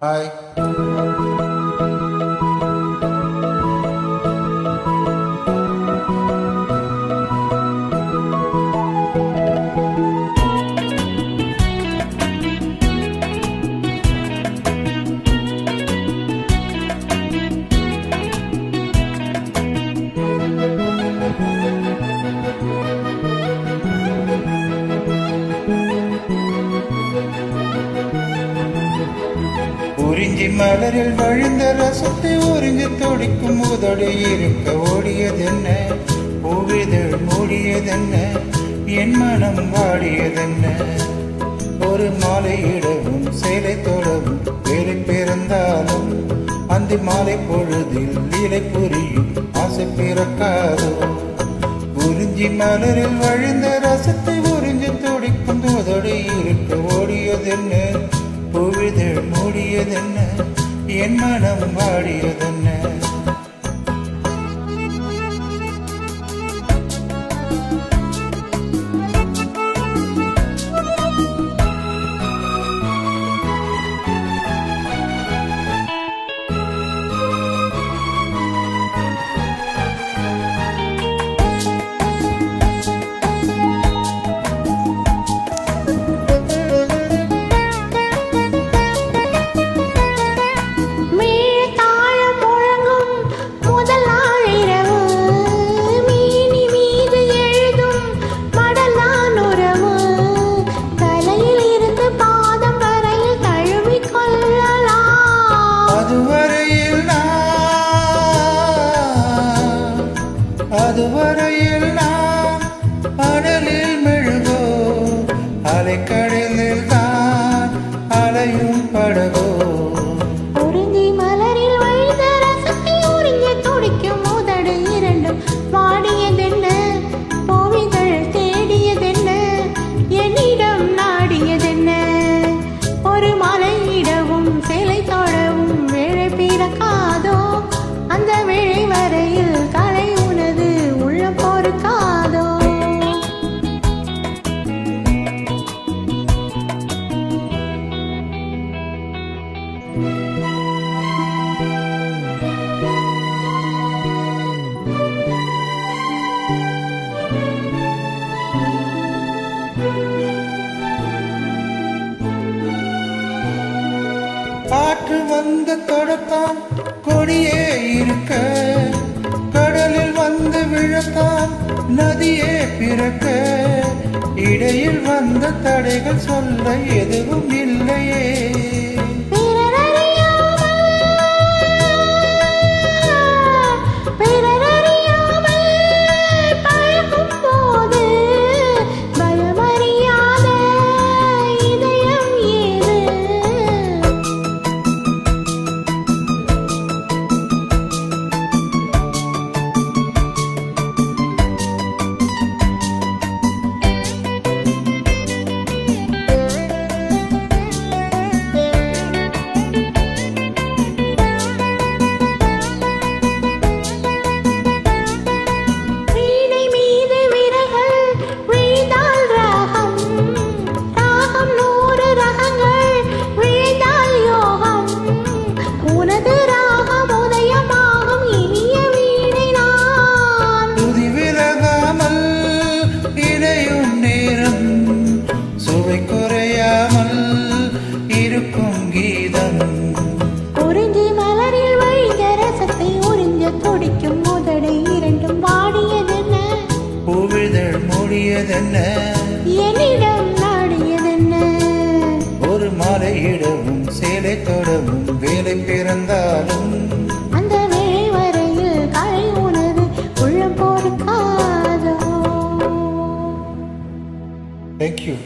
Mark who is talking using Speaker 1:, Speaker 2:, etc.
Speaker 1: Hi. உறிஞ்சி மலரில் வழிந்த ரசத்தை உறிஞ்சி துடிக்கும் உதடி இருக்க ஓடியதென்ன, பூவிதழ் மூடியதென்ன, என் மனம் வாடியதென்ன. ஒரு மாலையிடவும் சேலை தொழவும் வேலை பிறந்தாலும் அந்த மாலை பொழுதில் இலை புரியும் ஆசை பிறக்காதோ. உறிஞ்சி மலரில் வழிந்த ரசத்தை உறிஞ்சி துடிக்கும் உதடி இருக்க ஓடியதென்ன, பூவிதழ் மூடியதென்ன, என் மனம் வாடியதென்ன. அதுவரையில் நாம் அடலில் மெழுகோ, அலைக்கடலில் தான் அலையும் படகோ.
Speaker 2: உறிஞ்சி மலரில் வைத்த ரசத்தை உறிஞ்சி துடிக்கும் உதடு இரண்டும் வாடியதென்ன, பூவிதழ் தேடியதென்ன, என்னிடம் நாடியதென்ன. ஒரு மலையிடவும் சிலை தொழவும் வேலை பிறக்காதோ, அந்த வேளை வரையில் கலை
Speaker 1: காற்று வந்து தொடத்தான் கொடியே இருக்க, கடலில் வந்து விழத்தான் நதியே பிறக்க. இடையில் வந்த தடைகள் சொல்ல எதுவும் இல்லையே.
Speaker 2: உறிஞ்சி மலரில் வழிந்த ரசத்தை உறிஞ்ச துடிக்கும் உதடு இரண்டும் வாடியதென்ன,
Speaker 1: பூவிதழ் மூடியதென்ன,
Speaker 2: என்னிடம் நாடியதென்ன.
Speaker 1: ஒரு மாலையிடவும் சேலை தொடவும் வேலை பிறந்தாலும்
Speaker 2: அந்த வேளை வரையில் கலை உணவு உள்ளம் பொறுக்காதோ.
Speaker 1: Thank you.